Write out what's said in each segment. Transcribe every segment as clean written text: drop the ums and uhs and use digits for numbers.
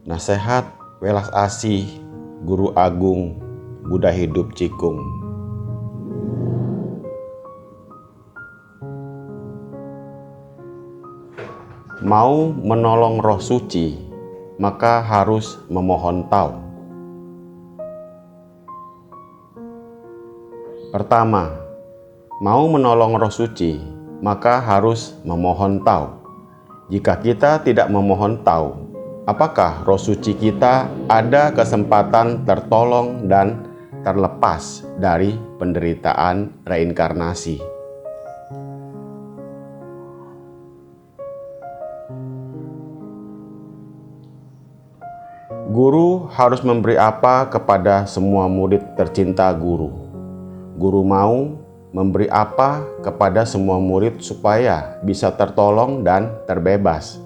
Nasehat Welas Asih Guru Agung Buddha Hidup Cikung. Mau menolong roh suci, maka harus memohon tau. Pertama, mau menolong roh suci, maka harus memohon tau. Jika kita tidak memohon tau, apakah roh suci kita ada kesempatan tertolong dan terlepas dari penderitaan reinkarnasi? Guru harus memberi apa kepada semua murid tercinta guru? Guru mau memberi apa kepada semua murid supaya bisa tertolong dan terbebas?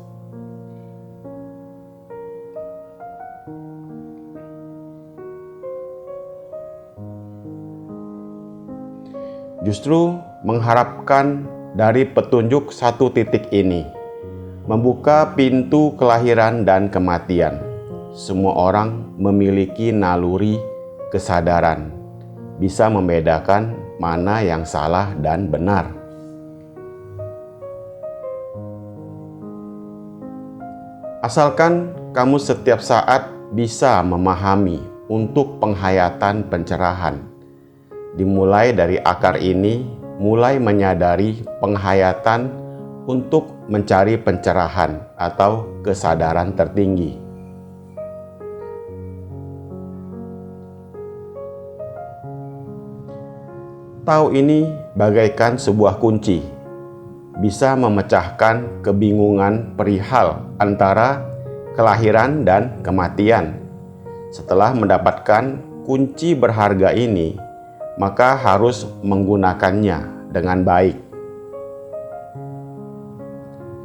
Justru mengharapkan dari petunjuk satu titik ini, membuka pintu kelahiran dan kematian. Semua orang memiliki naluri kesadaran, bisa membedakan mana yang salah dan benar. Asalkan kamu setiap saat bisa memahami untuk penghayatan pencerahan. Dimulai dari akar ini, mulai menyadari penghayatan untuk mencari pencerahan atau kesadaran tertinggi. Tau ini bagaikan sebuah kunci, bisa memecahkan kebingungan perihal antara kelahiran dan kematian. Setelah mendapatkan kunci berharga ini, maka harus menggunakannya dengan baik.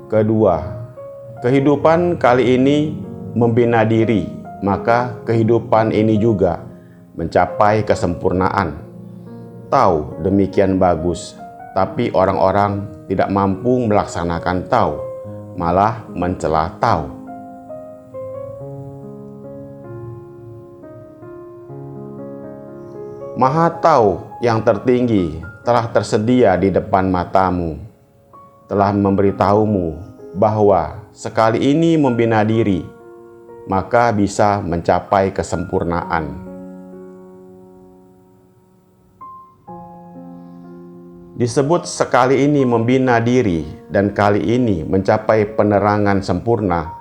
Kedua, kehidupan kali ini membina diri, maka kehidupan ini juga mencapai kesempurnaan. Tahu demikian bagus, tapi orang-orang tidak mampu melaksanakan tahu, malah mencela tahu. Maha Tahu yang tertinggi telah tersedia di depan matamu, telah memberitahumu bahwa sekali ini membina diri, maka bisa mencapai kesempurnaan. Disebut sekali ini membina diri dan kali ini mencapai penerangan sempurna,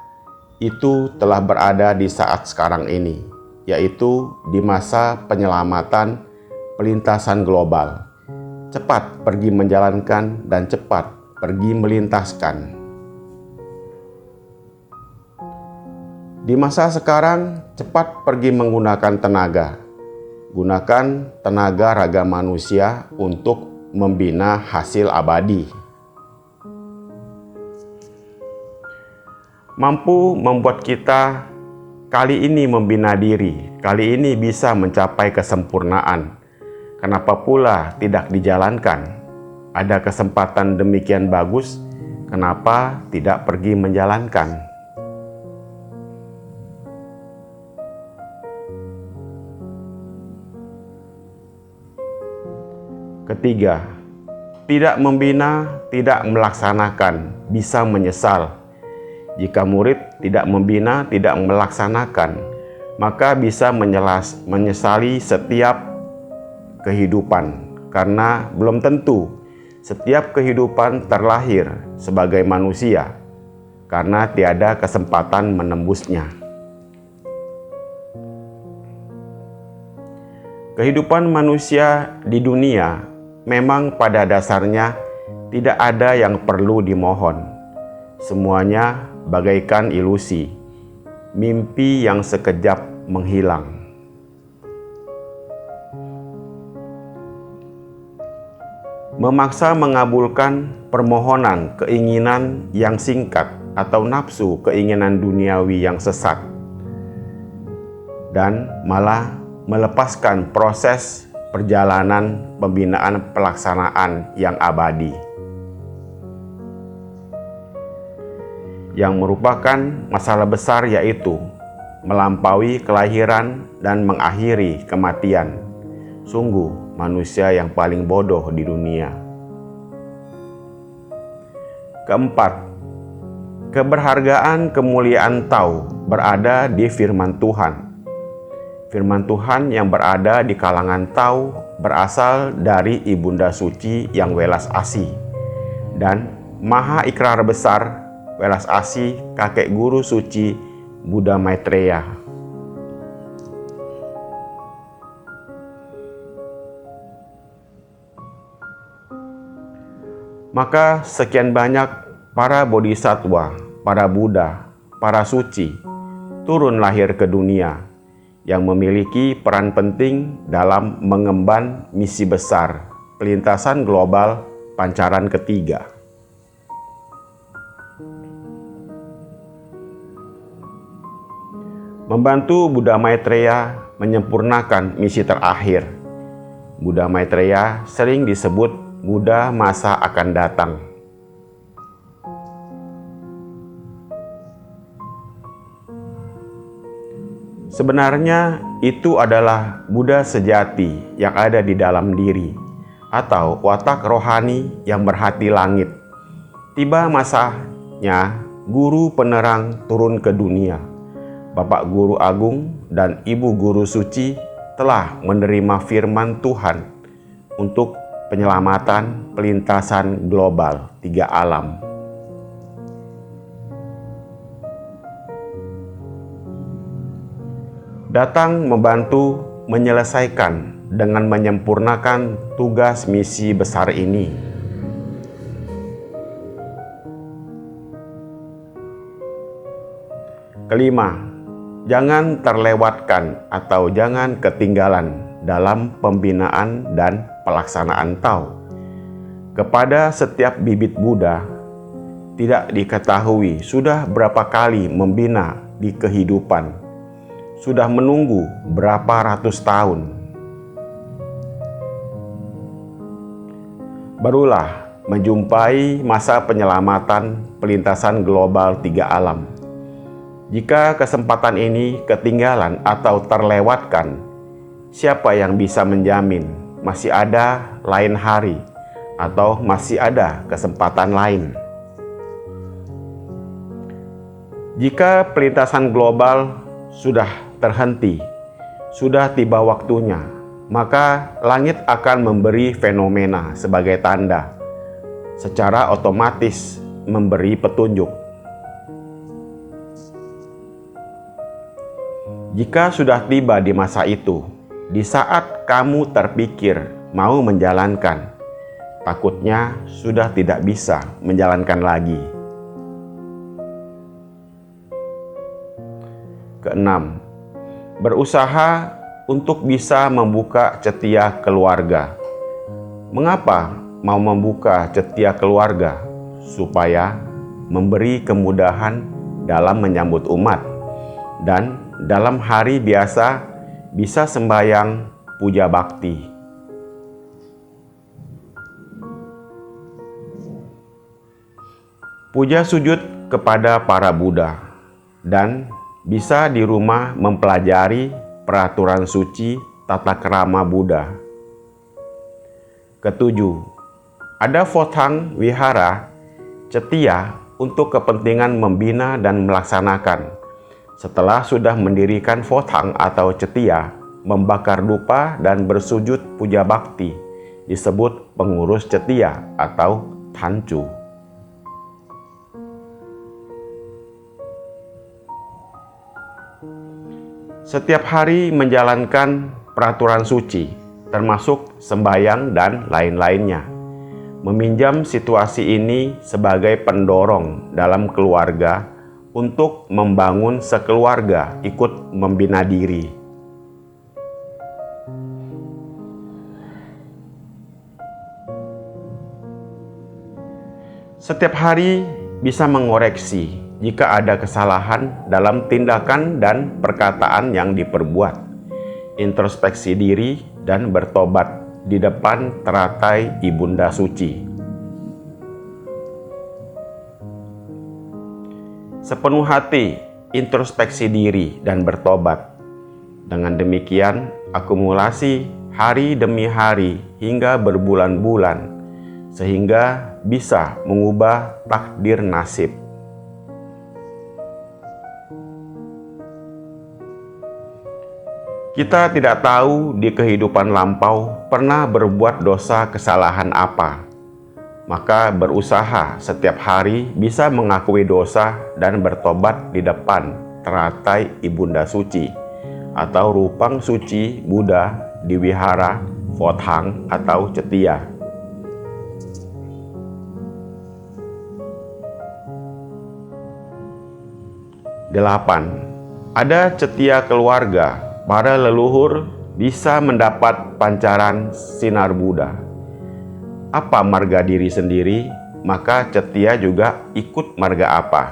itu telah berada di saat sekarang ini, yaitu di masa penyelamatan pelintasan global. Cepat pergi menjalankan dan cepat pergi melintaskan. Di masa sekarang, cepat pergi menggunakan tenaga. Gunakan tenaga raga manusia untuk membina hasil abadi. Mampu membuat kita kali ini membina diri, kali ini bisa mencapai kesempurnaan. Kenapa pula tidak dijalankan? Ada kesempatan demikian bagus, kenapa tidak pergi menjalankan? Ketiga, tidak membina, tidak melaksanakan, bisa menyesal. Jika murid tidak membina, tidak melaksanakan, maka bisa menyesali setiap kehidupan, karena belum tentu setiap kehidupan terlahir sebagai manusia, karena tiada kesempatan menembusnya. Kehidupan manusia di dunia memang pada dasarnya tidak ada yang perlu dimohon. Semuanya bagaikan ilusi, mimpi yang sekejap menghilang. Memaksa mengabulkan permohonan keinginan yang singkat atau nafsu keinginan duniawi yang sesat, dan malah melepaskan proses perjalanan pembinaan pelaksanaan yang abadi, yang merupakan masalah besar, yaitu melampaui kelahiran dan mengakhiri kematian. Sungguh manusia yang paling bodoh di dunia. Keempat, keberhargaan kemuliaan Tao berada di firman Tuhan. Firman Tuhan yang berada di kalangan Tao berasal dari Ibunda Suci yang welas asih dan Maha Ikrar Besar welas asih kakek guru suci Buddha Maitreya. Maka sekian banyak para bodhisattva, para Buddha, para suci turun lahir ke dunia yang memiliki peran penting dalam mengemban misi besar pelintasan global pancaran ketiga. Membantu Buddha Maitreya menyempurnakan misi terakhir. Buddha Maitreya sering disebut Buddha masa akan datang. Sebenarnya itu adalah Buddha sejati yang ada di dalam diri, atau watak rohani yang berhati langit. Tiba masanya guru penerang turun ke dunia. Bapak Guru Agung dan Ibu Guru Suci telah menerima firman Tuhan untuk penyelamatan pelintasan global tiga alam. Datang membantu menyelesaikan dengan menyempurnakan tugas misi besar ini. Kelima, jangan terlewatkan atau jangan ketinggalan dalam pembinaan dan pelaksanaan Tao. Kepada setiap bibit Buddha, tidak diketahui sudah berapa kali membina di kehidupan, sudah menunggu berapa ratus tahun. Barulah menjumpai masa penyelamatan pelintasan global tiga alam. Jika kesempatan ini ketinggalan atau terlewatkan, siapa yang bisa menjamin masih ada lain hari atau masih ada kesempatan lain? Jika pelintasan global sudah terhenti, sudah tiba waktunya, maka langit akan memberi fenomena sebagai tanda, secara otomatis memberi petunjuk. Jika sudah tiba di masa itu, di saat kamu terpikir mau menjalankan, takutnya sudah tidak bisa menjalankan lagi. Keenam, berusaha untuk bisa membuka cetia keluarga. Mengapa mau membuka cetia keluarga? Supaya memberi kemudahan dalam menyambut umat dan dalam hari biasa bisa sembahyang puja bakti. Puja sujud kepada para Buddha dan bisa di rumah mempelajari peraturan suci tata krama Buddha. Ketujuh, ada Phothang Wihara cetia untuk kepentingan membina dan melaksanakan. Setelah sudah mendirikan Phothang atau cetia, membakar dupa dan bersujud puja bakti disebut pengurus cetia atau Tancu. Setiap hari menjalankan peraturan suci, termasuk sembahyang dan lain-lainnya. Meminjam situasi ini sebagai pendorong dalam keluarga untuk membangun sekeluarga ikut membina diri. Setiap hari bisa mengoreksi jika ada kesalahan dalam tindakan dan perkataan yang diperbuat, introspeksi diri dan bertobat di depan teratai Ibunda Suci. Sepenuh hati introspeksi diri dan bertobat. Dengan demikian, akumulasi hari demi hari hingga berbulan-bulan, sehingga bisa mengubah takdir nasib. Kita tidak tahu di kehidupan lampau pernah berbuat dosa kesalahan apa. Maka berusaha setiap hari bisa mengakui dosa dan bertobat di depan teratai Ibunda Suci atau Rupang Suci Buddha di Wihara Phot Hang atau Cetia. Delapan, ada cetia keluarga, para leluhur bisa mendapat pancaran sinar Buddha. Apa marga diri sendiri, maka cetia juga ikut marga apa.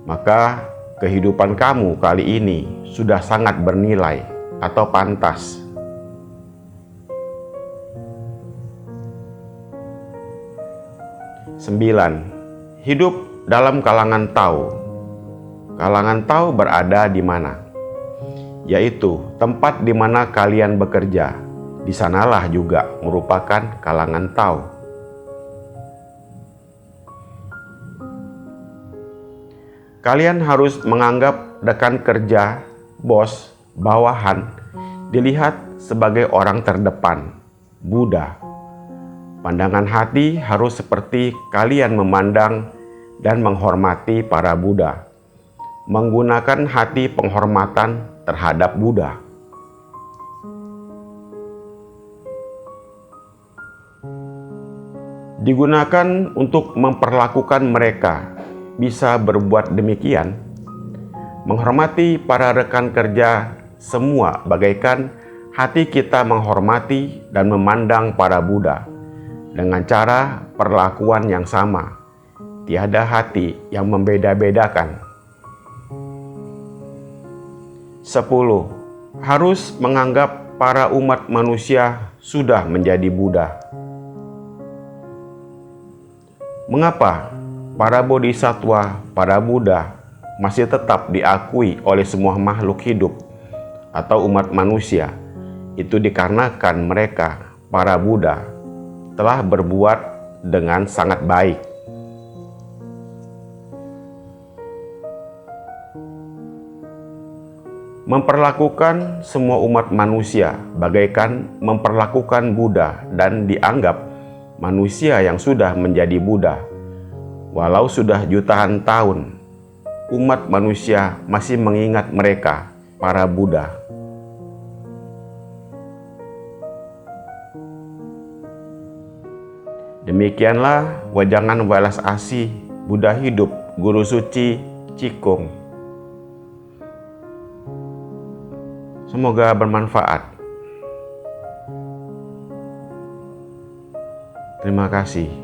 Maka kehidupan kamu kali ini sudah sangat bernilai atau pantas. Sembilan, hidup dalam kalangan Tao. Kalangan Tao berada di mana? Yaitu tempat di mana kalian bekerja. Di sanalah juga merupakan kalangan Tao. Kalian harus menganggap rekan kerja, bos, bawahan dilihat sebagai orang terdepan, Buddha. Pandangan hati harus seperti kalian memandang dan menghormati para Buddha. Menggunakan hati penghormatan terhadap Buddha. Digunakan untuk memperlakukan mereka. Bisa berbuat demikian. Menghormati para rekan kerja semua bagaikan hati kita menghormati dan memandang para Buddha dengan cara perlakuan yang sama. Tiada hati yang membeda-bedakan. 10. Harus menganggap para umat manusia sudah menjadi Buddha. Mengapa para bodhisattva, para Buddha masih tetap diakui oleh semua makhluk hidup atau umat manusia? Itu dikarenakan mereka, para Buddha, telah berbuat dengan sangat baik. Memperlakukan semua umat manusia bagaikan memperlakukan Buddha dan dianggap manusia yang sudah menjadi Buddha. Walau sudah jutaan tahun, umat manusia masih mengingat mereka, para Buddha. Demikianlah wejangan welas asih Buddha hidup Guru Suci Cikung. Semoga bermanfaat. Terima kasih.